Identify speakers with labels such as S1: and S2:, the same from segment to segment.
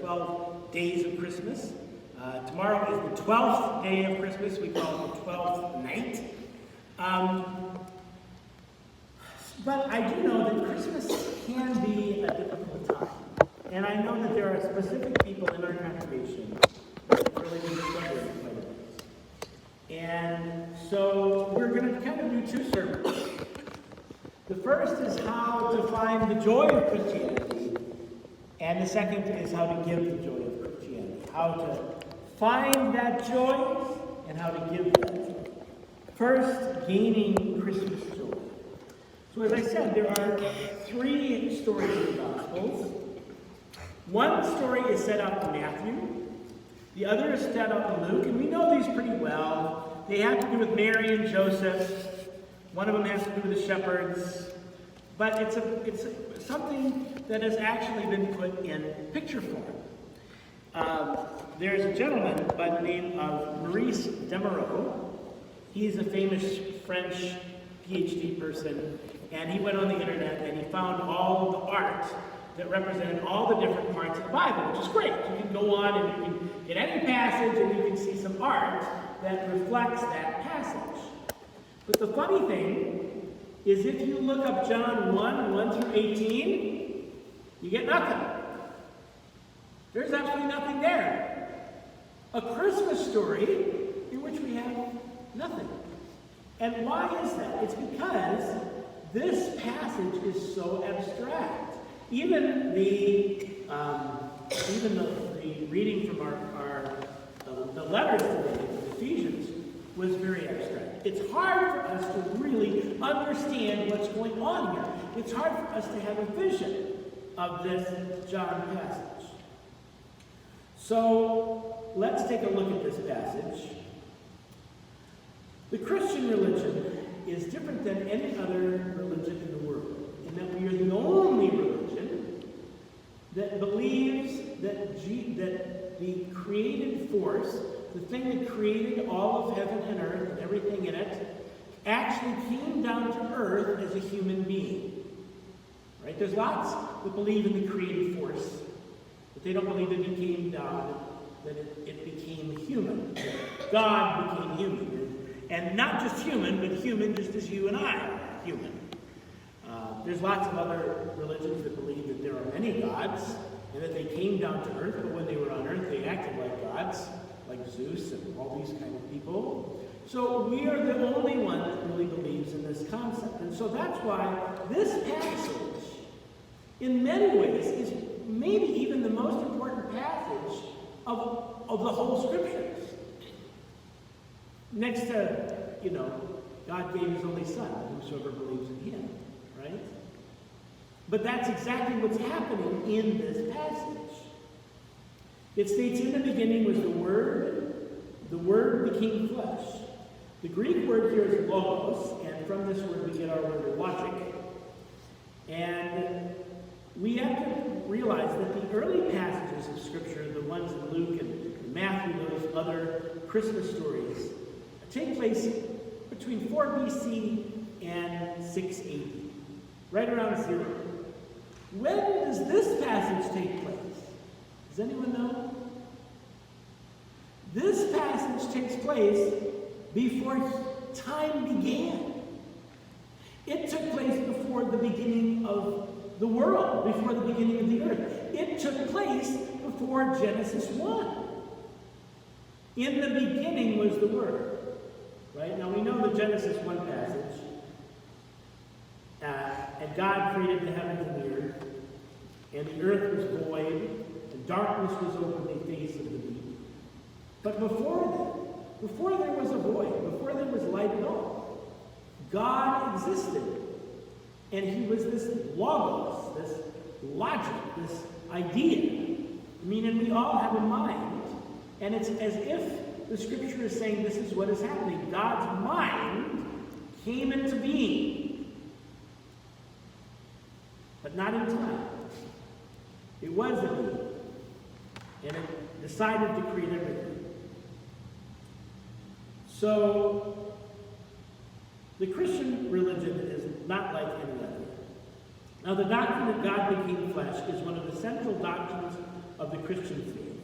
S1: 12 days of Christmas. Tomorrow is the 12th day of Christmas. We call it the 12th night. But I do know that Christmas can be a difficult time. And I know that there are specific people in our congregation that really need to struggle with quite a bit. And so we're going to kind of do two sermons. The first is how to find the joy of Christianity. And the second is how to give the joy of Christianity. How to find that joy and how to give that joy. First, gaining Christmas joy. So as I said, there are three stories in the Gospels. One story is set out in Matthew. The other is set out in Luke. And we know these pretty well. They have to do with Mary and Joseph. One of them has to do with the shepherds. But it's something that has actually been put in picture form. There's a gentleman by the name of Maurice Demereux. He's a famous French PhD person, and he went on the internet and he found all of the art that represented all the different parts of the Bible, which is great. You can go on and you can get any passage and you can see some art that reflects that passage. But the funny thing is if you look up John 1 through 18, you get nothing. There's absolutely nothing there. A Christmas story in which we have nothing. And why is that? It's because this passage is so abstract. Even the reading from the letters today, Ephesians, was very abstract. It's hard for us to really understand what's going on here. It's hard for us to have a vision of this John passage. So let's take a look at this passage. The Christian religion is different than any other religion in the world, in that we are the only religion that believes that the created force, the thing that created all of heaven and earth and everything in it, actually came down to earth as a human being. Right? There's lots that believe in the created force, but they don't believe that he came down, that it became human. God became human. And not just human, but human just as you and I are human. There's lots of other religions that believe that there are many gods, and that they came down to earth, but when they were on earth, they acted like gods, like Zeus and all these kind of people. So we are the only one that really believes in this concept. And so that's why this passage, in many ways, is maybe even the most important passage of the whole Scriptures. Next to, God gave his only Son, whosoever believes in him, right? But that's exactly what's happening in this passage. It states, in the beginning was the Word became flesh. The Greek word here is logos, and from this word we get our word logic. And we have to realize that the early passages of Scripture, the ones in Luke and Matthew, those other Christmas stories, take place between 4 BC and 6 AD, right around 0. When does this passage take place? Does anyone know? This passage takes place before time began. It took place before the beginning of the world, before the beginning of the earth. It took place before Genesis 1. In the beginning was the Word. Right? Now we know the Genesis 1 passage. And God created the heavens and the earth. And the earth was void. And darkness was over the face of the deep. But before there was a void, before there was light at all, God existed. And he was this logos, this logic, this idea. Meaning we all have a mind. And it's as if the Scripture is saying this is what is happening. God's mind came into being. But not in time. It was a being. And it decided to create everything. So, the Christian religion is not like any other. Now, the doctrine that God became flesh is one of the central doctrines of the Christian faith.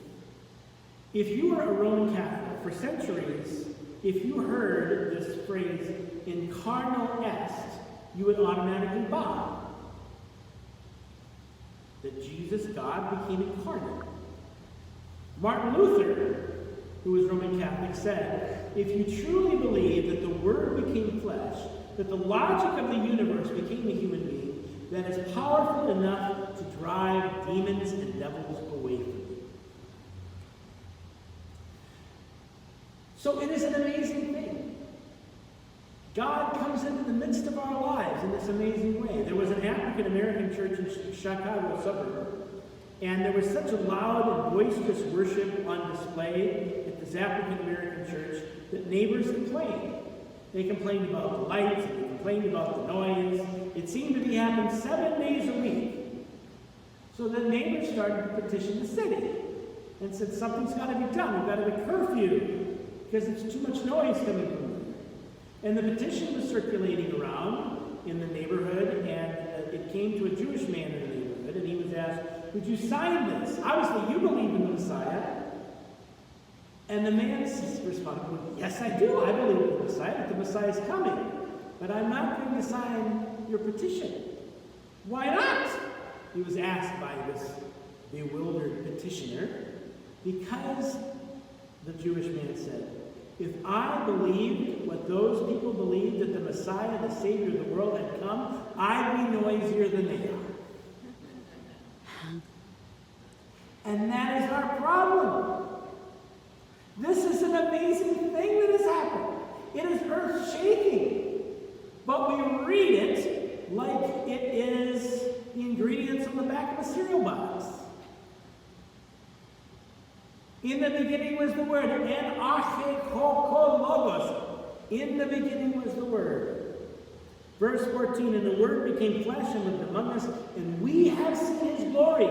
S1: If you were a Roman Catholic for centuries, if you heard this phrase, in carno est, you would automatically bow. That Jesus, God, became incarnate. Martin Luther, who was Roman Catholic, said, if you truly believe that the Word became flesh, that the logic of the universe became a human being, that is powerful enough to drive demons and devils away from you. So it is an amazing thing. God comes into the midst of our lives in this amazing way. There was an African-American church in Chicago suburb, and there was such a loud and boisterous worship on display at this African-American church that neighbors complained. They complained about the lights, and they complained about the noise. It seemed to be happening 7 days a week. So the neighbors started to petition the city and said, something's got to be done. We've got to have a curfew because it's too much noise coming from there. And the petition was circulating around in the neighborhood, and it came to a Jewish man in the neighborhood, and he was asked, would you sign this? Obviously, you believe in the Messiah. And the man responded, well, yes, I do. I believe in the Messiah, that the Messiah is coming. But I'm not going to sign your petition. Why not? He was asked by this bewildered petitioner. Because, the Jewish man said, if I believed what those people believed, that the Messiah, the Savior of the world, had come, I'd be noisier than they are. And that is our problem. This is an amazing thing that has happened. It is earth-shaking. But we read it like it is the ingredients on the back of a cereal box. In the beginning was the Word, en arche logos. In the beginning was the Word. Verse 14, and the Word became flesh and lived among us, and we have seen his glory,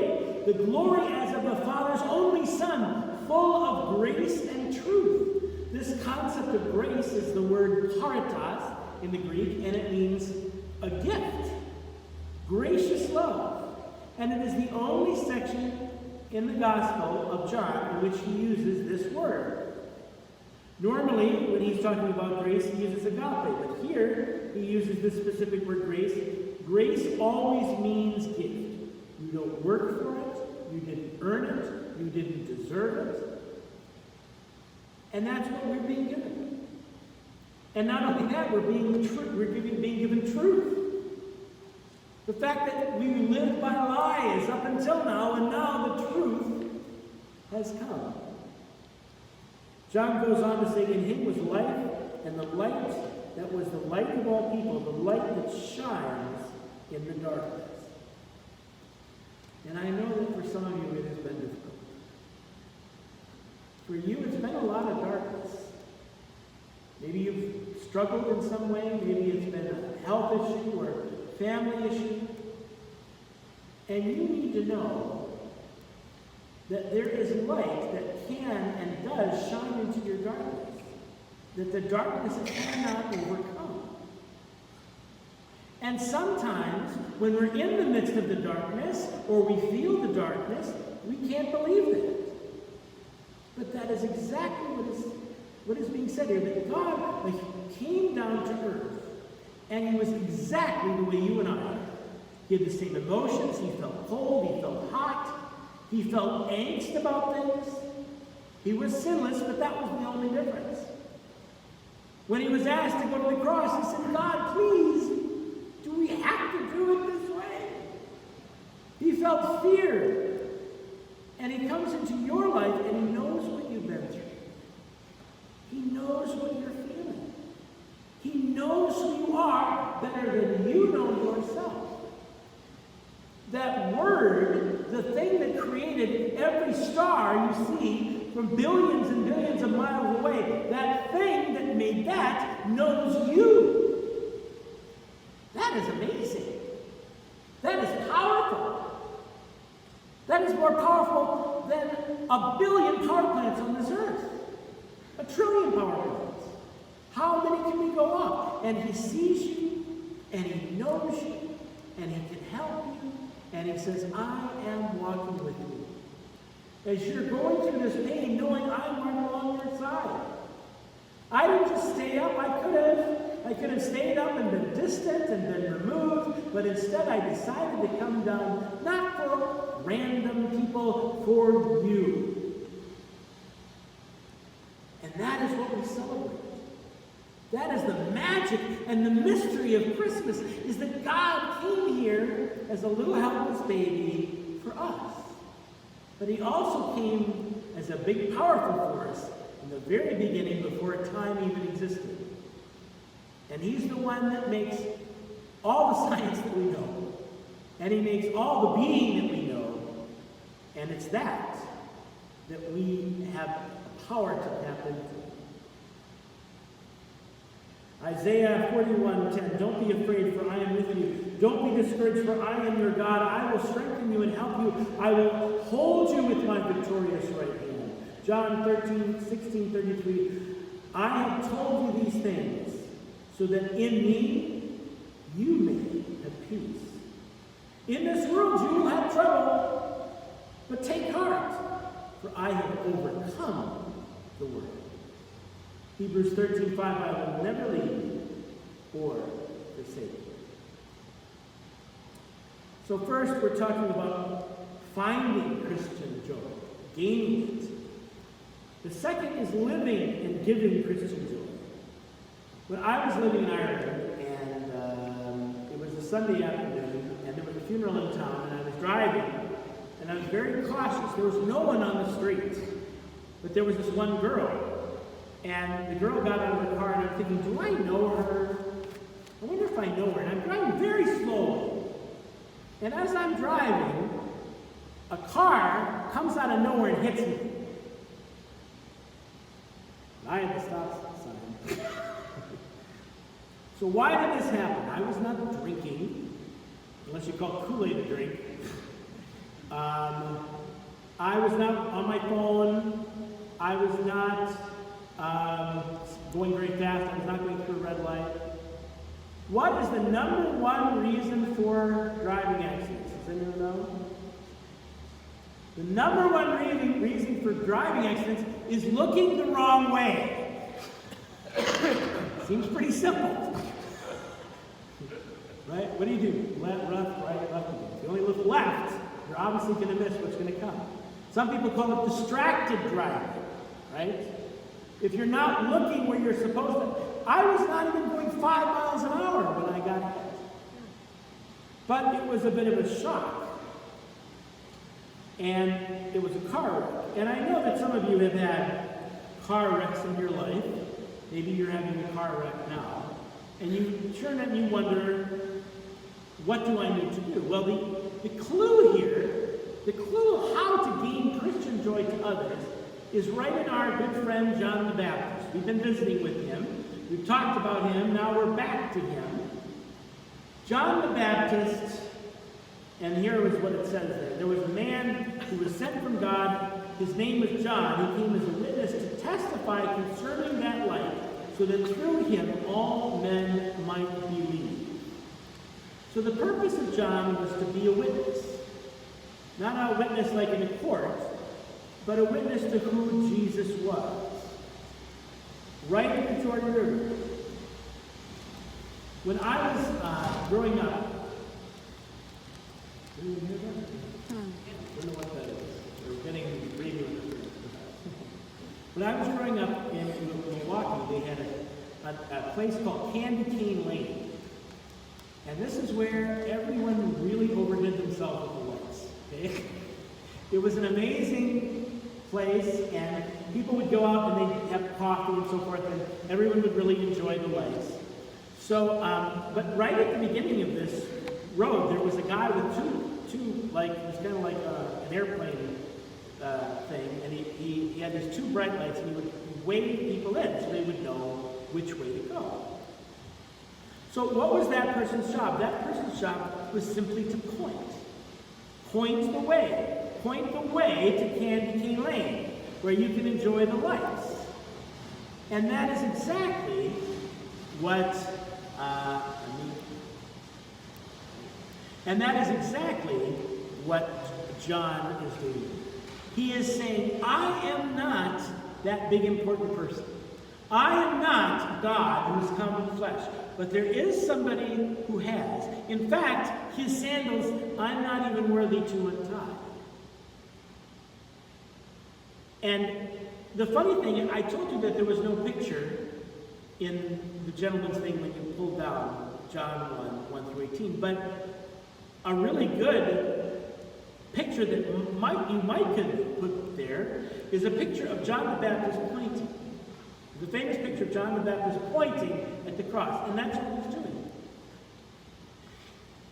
S1: the glory as of the Father's only Son, full of grace and truth. This concept of grace is the word charitas in the Greek, and it means a gift, gracious love. And it is the only section in the Gospel of John in which he uses this word. Normally, when he's talking about grace, he uses agape, but here he uses this specific word grace. Grace always means gift. You don't work for it, you didn't earn it, you didn't deserve it. And that's what we're being given. And not only that, we're being given truth. The fact that we lived by lies up until now, and now the truth has come. John goes on to say, in him was life, and the light that was the light of all people, the light that shines in the darkness. And I know that for some of you it has been difficult. For you, it's been a lot of darkness. Maybe you've struggled in some way. Maybe it's been a health issue or a family issue. And you need to know that there is light that can and does shine into your darkness, that the darkness cannot overcome. And sometimes, when we're in the midst of the darkness, or we feel the darkness, we can't believe that. But that is exactly what is being said here, that God came down to earth, and he was exactly the way you and I are. He had the same emotions. He felt cold. He felt hot. He felt angst about things. He was sinless, but that was the only difference. When he was asked to go to the cross, he said, God, please, do we have to do it this way? He felt fear. And he comes into your life, and he knows what you've been through. He knows what you're feeling. He knows who you are better than you know yourself. That word, the thing that created every star you see from billions and billions of miles away, that thing that made that knows you. That is amazing. That is powerful. That is more powerful than 1 billion power plants on this earth. 1 trillion power plants. How many can we go up? And he sees you, and he knows you, and he can help you, and he says, I am walking with you. as you're going through this pain, knowing I'm right along your side. I didn't just stay up. I could have stayed up and been distant and been removed, but instead I decided to come down, not for random people, for you. And that is what we celebrate. That is the magic and the mystery of Christmas, is that God came here as a little helpless baby for us. But he also came as a big, powerful force in the very beginning, before time even existed. And he's the one that makes all the science that we know. And he makes all the being that we know. And it's that we have power to tap into. Isaiah 41:10, don't be afraid, for I am with you. Don't be discouraged, for I am your God. I will strengthen you and help you. I will hold you with my victorious right hand. John 13:16-33, I have told you these things, so that in me you may have peace. In this world you will have trouble, but take heart, for I have overcome the world. Hebrews 13:5, I will never leave you or forsake you. So first we're talking about finding Christian joy, gaining it. The second is living and giving Christian joy. When I was living in Ireland, and it was a Sunday afternoon, and there was a funeral in town, and I was driving, and I was very cautious. There was no one on the street, but there was this one girl. And the girl got out of the car, and I'm thinking, do I know her? I wonder if I know her. And I'm driving very slowly. And as I'm driving, a car comes out of nowhere and hits me. I had the stop sign. So why did this happen? I was not drinking, unless you call Kool-Aid a drink. I was not on my phone. I was not going very fast. I was not going through a red light. What is the number one reason for driving accidents? Does anyone know? The number one reason for driving accidents is looking the wrong way. Seems pretty simple. Right? What do? Left, right, left. If you only look left, you're obviously going to miss what's going to come. Some people call it distracted driving. Right? If you're not looking where you're supposed to. I was not even going 5 miles an hour when I got hit. But it was a bit of a shock. And it was a car wreck. And I know that some of you have had car wrecks in your life. Maybe you're having a car wreck now. And you turn and you wonder, what do I need to do? Well, the clue here, the clue of how to gain Christian joy to others, is right in our good friend John the Baptist. We've been visiting with him. We've talked about him. Now we're back to him. John the Baptist, and here is what it says there. There was a man who was sent from God. His name was John. He came as a witness to testify concerning that light, so that through him all men might believe. So the purpose of John was to be a witness. Not a witness like in a court, but a witness to who Jesus was. Right in the Jordan River. When I was growing up, do you hear that? I don't know what that is. We're getting radio interference. When I was growing up in Milwaukee, they had a place called Candy Cane Lane. And this is where everyone really overdid themselves with the lights. Okay? It was an amazing place, and people would go out and they'd have coffee and so forth, and everyone would really enjoy the lights. So, but right at the beginning of this road, there was a guy with two like, it was kind of like an airplane thing, and he had these two bright lights, and he would wave people in so they would know which way to go. So what was that person's job? That person's job was simply to point. Point the way. Point the way to Candy Cane Lane, where you can enjoy the lights. And that is exactly what John is doing. He is saying, I am not that big important person. I am not God who has come in flesh. But there is somebody who has. In fact, his sandals I'm not even worthy to untie. And the funny thing, I told you that there was no picture in the gentleman's thing when you pulled down John 1 through 18. But a really good picture that you might could put there is a picture of John the Baptist pointing. The famous picture of John the Baptist pointing at the cross, and that's what he's doing.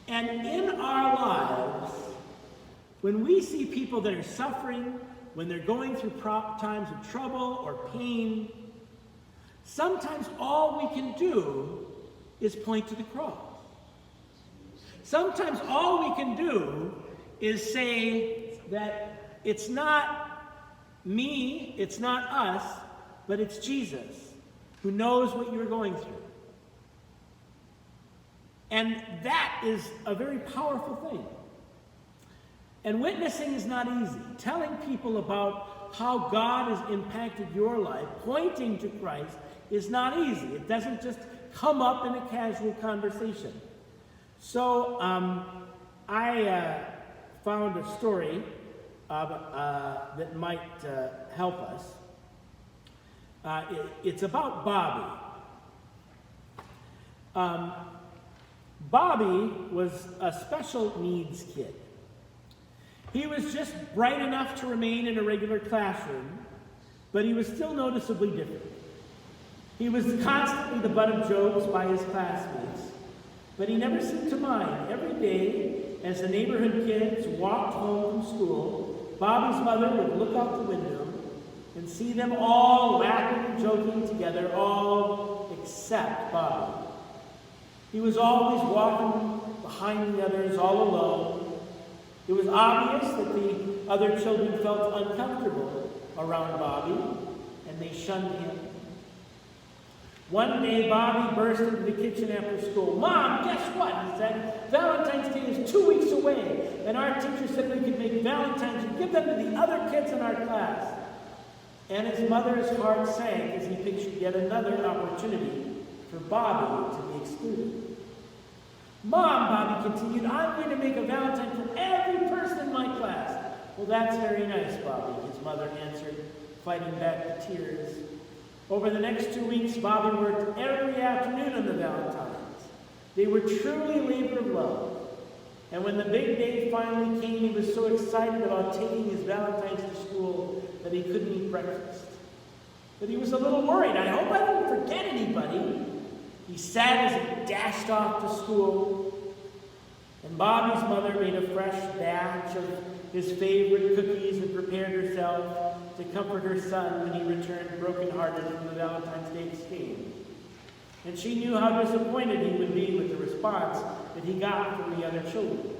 S1: And in our lives, when we see people that are suffering, when they're going through times of trouble or pain, sometimes all we can do is point to the cross. Sometimes all we can do is say that it's not me, it's not us, but it's Jesus who knows what you're going through. And that is a very powerful thing. And witnessing is not easy. Telling people about how God has impacted your life, pointing to Christ, is not easy. It doesn't just come up in a casual conversation. So I found a story that might help us. It's about Bobby. Bobby was a special needs kid. He was just bright enough to remain in a regular classroom, but he was still noticeably different. He was constantly the butt of jokes by his classmates, but he never seemed to mind. Every day, as the neighborhood kids walked home from school, Bobby's mother would look out the window and see them all laughing and joking together, all except Bobby. He was always walking behind the others, all alone. It was obvious that the other children felt uncomfortable around Bobby, and they shunned him. One day, Bobby burst into the kitchen after school. "Mom, guess what?" he said. "Valentine's Day is 2 weeks away, and our teacher said we could make Valentines and give them to the other kids in our class." And his mother's heart sank as he pictured yet another opportunity for Bobby to be excluded. "Mom," Bobby continued, "I'm going to make a Valentine for every person in my class." "Well, that's very nice, Bobby," his mother answered, fighting back the tears. Over the next 2 weeks, Bobby worked every afternoon on the Valentines. They were truly a labor of love. And when the big day finally came, he was so excited about taking his Valentines to school that he couldn't eat breakfast. But he was a little worried. "I hope I don't forget anybody," he said as he dashed off to school. And Bobby's mother made a fresh batch of his favorite cookies and prepared herself to comfort her son when he returned brokenhearted from the Valentine's Day scheme. And she knew how disappointed he would be with the response that he got from the other children.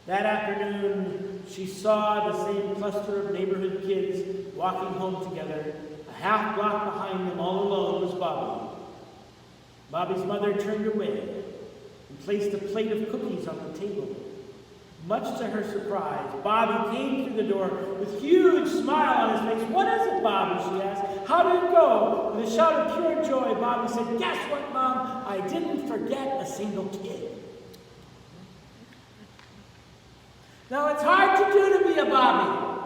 S1: That afternoon, she saw the same cluster of neighborhood kids walking home together. A half block behind them, all alone, was Bobby. Bobby's mother turned away and placed a plate of cookies on the table. Much to her surprise, Bobby came through the door with a huge smile on his face. "What is it, Bobby?" she asked. "How did it go?" With a shout of pure joy, Bobby said, "Guess what, Mom? I didn't forget a single kid." Now, it's hard to do to be a Bobby.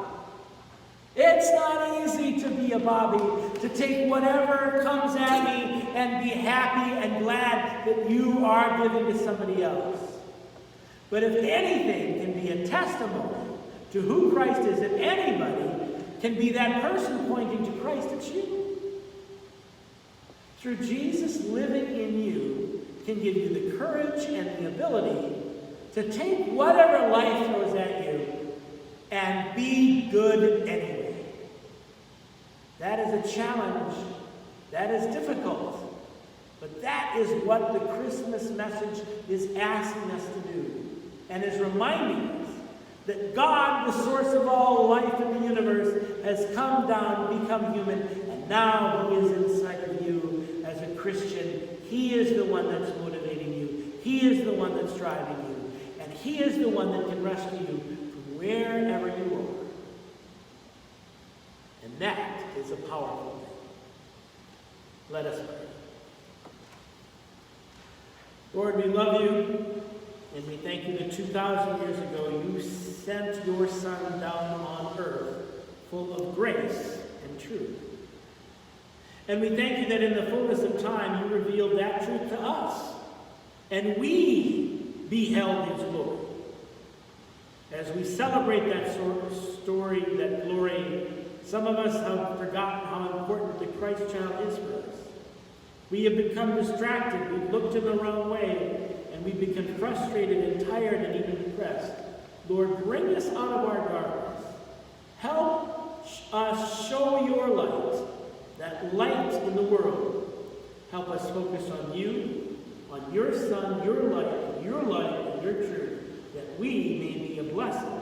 S1: It's not easy to be a Bobby, to take whatever comes at me and be happy and glad that you are giving to somebody else. But if anything can be a testimony to who Christ is, if anybody can be that person pointing to Christ, it's you. Through Jesus living in you can give you the courage and the ability to take whatever life throws at you and be good anyway. That is a challenge. That is difficult. But that is what the Christmas message is asking us to do, and is reminding us that God, the source of all life in the universe, has come down, become human, and now he is inside of you as a Christian. He is the one that's motivating you. He is the one that's driving you. And he is the one that can rescue you from wherever you are. that is a powerful thing. Let us pray. Lord, we love you, and we thank you that 2,000 years ago you sent your Son down on earth full of grace and truth. And we thank you that in the fullness of time you revealed that truth to us, and we beheld his glory. As we celebrate that story, that glory, some of us have forgotten how important the Christ child is for us. We have become distracted, we've looked in the wrong way, and we've become frustrated and tired and even depressed. Lord, bring us out of our darkness. Help us show your light, that light in the world. Help us focus on you, on your Son, your light, and your truth, that we may be a blessing